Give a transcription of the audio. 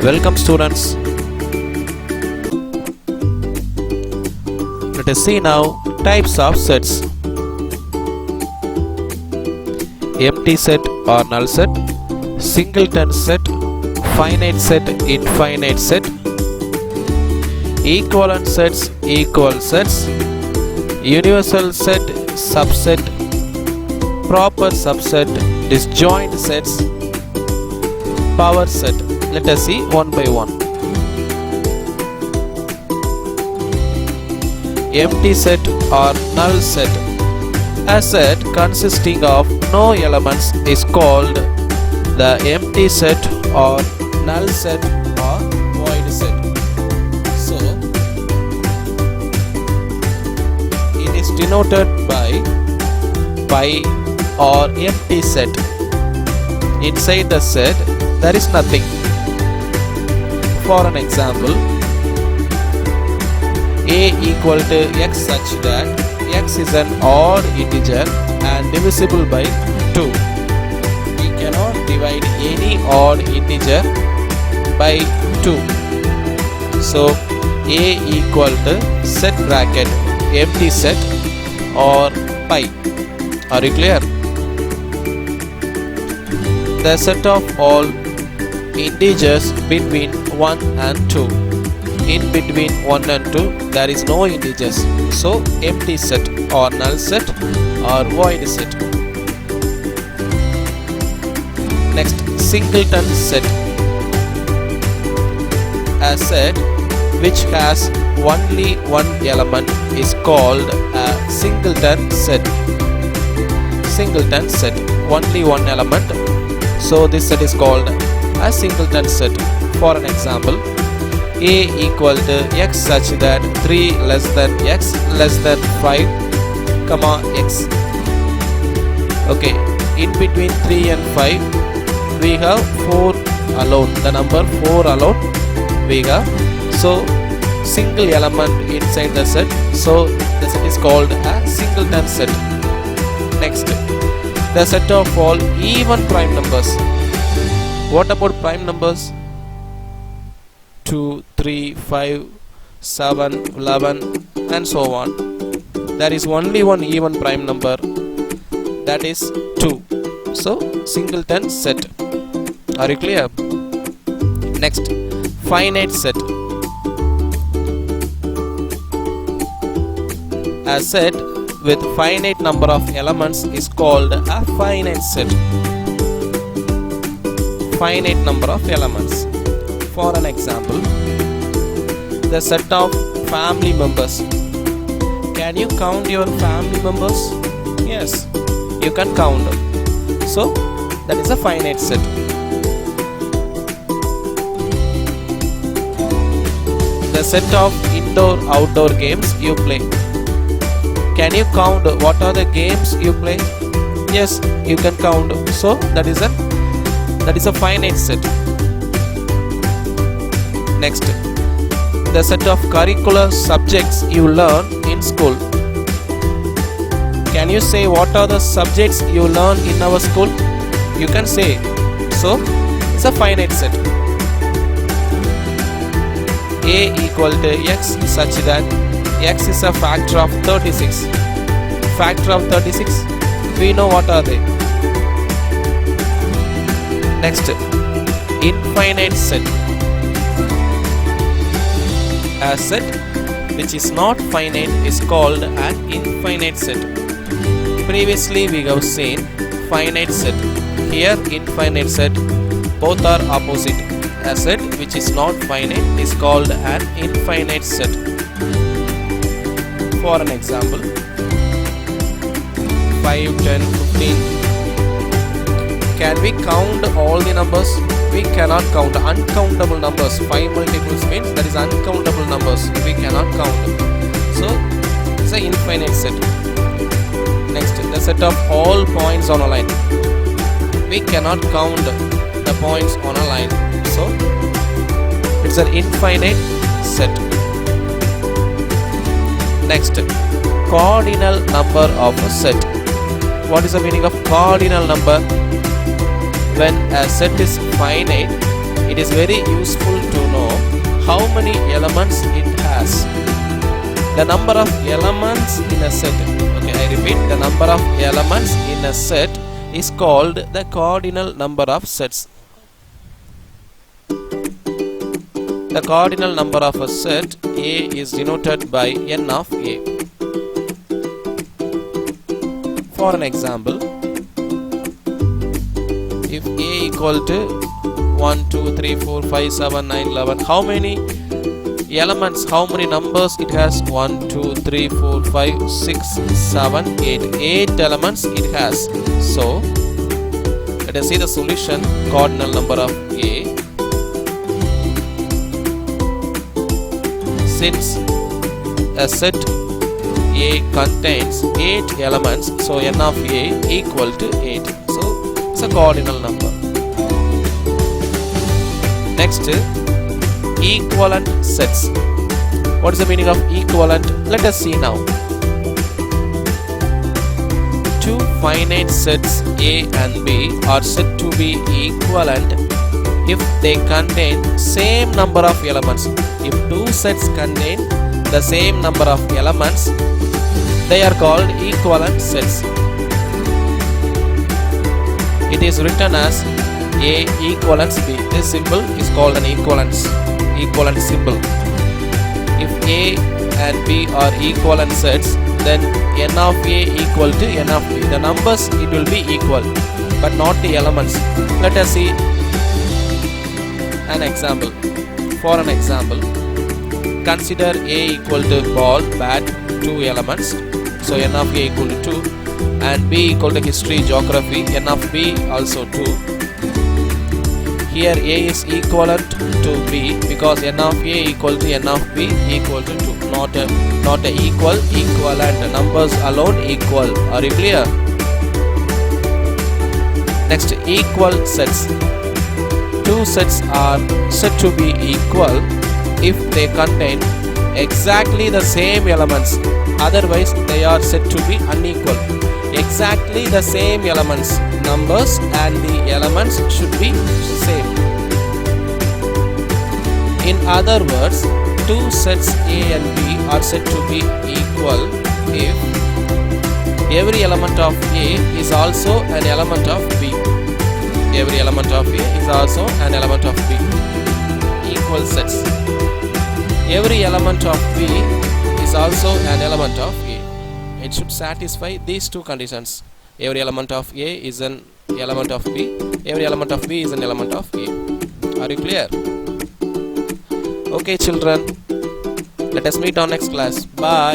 Welcome students. Let us see now types of sets. Empty set or null set, singleton set, finite set, infinite set, equivalent sets, equal sets, universal set, subset, proper subset, disjoint sets, power set. Let us see one by one. Empty set or null set. A set consisting of no elements is called the empty set or null set or void set. So, it is denoted by or empty set. Inside the set, there is nothing. For an example, a equal to x such that x is an odd integer and divisible by 2. We cannot divide any odd integer by 2. So a equal to set bracket empty set or pi. Are you clear? The set of all integers between 1 and 2. In between 1 and 2 there is no integers. So empty set or null set or void set. Next, singleton set. A set which has only one element is called a singleton set. Singleton set, only one element. So this set is called a singleton set. For an example, a equal to x such that 3 less than x less than 5 comma x. Okay, in between 3 and 5 we have 4 alone, the number 4 alone we have. So single element inside the set, so the set is called a singleton set. Next, the set of all even prime numbers. What about prime numbers? 2, 3, 5, 7, 11 and so on. There is only one even prime number, that is 2. So singleton set. Are you clear? Next, finite set. A set with finite number of elements is called a finite set. Finite number of elements. For an example, the set of family members. Can you count your family members? Yes, you can count. So that is a finite set. The set of indoor-outdoor games you play. Can you count what are the games you play? Yes, you can count. So that is a finite set. Next, the set of curricular subjects you learn in school. Can you say what are the subjects you learn in our school? You can say. So it's a finite set. A equal to x such that x is a factor of 36. Factor of 36, we know what are they. Next, infinite set. A set which is not finite is called an infinite set. Previously we have seen finite set. Here infinite set. Both are opposite. A set which is not finite is called an infinite set. For an example, 5, 10, 15. Can we count all the numbers? We cannot count uncountable numbers. 5 multiples means that is uncountable numbers. We cannot count. So it's an infinite set. Next, the set of all points on a line. We cannot count the points on a line. So it's an infinite set. Next, cardinal number of a set. What is the meaning of cardinal number? When a set is finite, it is very useful to know how many elements it has. The number of elements in a set, okay, I repeat, the number of elements in a set is called the cardinal number of sets. The cardinal number of a set A is denoted by n of A. For an example, if A equal to 1, 2, 3, 4, 5, 7, 9, 11, how many elements, how many numbers it has? 1, 2, 3, 4, 5, 6, 7, 8. 8 elements it has. So, let us see the solution. Cardinal number of A. Since a set A contains 8 elements, so n of A equal to 8. So, it's a cardinal number. Next, equivalent sets. What is the meaning of equivalent? Let us see now. Two finite sets A and B are said to be equivalent if they contain same number of elements. If two sets contain the same number of elements, they are called equivalent sets. It is written as A equals B. This symbol is called an equivalent symbol. If A and B are equivalent sets, then n of A equal to n of B. The numbers, it will be equal, but not the elements. Let us see an example. For an example, consider A equal to ball, bat, 2 elements. So n of A equal to 2, and B equal to history, geography, n of B also 2. Here A is equivalent to B because n of A equal to n of B equal to 2. Not a equivalent. Numbers alone equal. Are you clear? Next, equal sets. Two sets are said to be equal if they contain exactly the same elements. Otherwise, they are said to be unequal. Exactly the same elements. Numbers and the elements should be same. In other words, two sets A and B are said to be equal if every element of A is also an element of B. Every element of A is also an element of B. Equal sets. Every element of B is also an element of A. It should satisfy these two conditions. Every element of A is an element of B. Every element of B is an element of A. Are you clear? Okay, children. Let us meet on next class. Bye.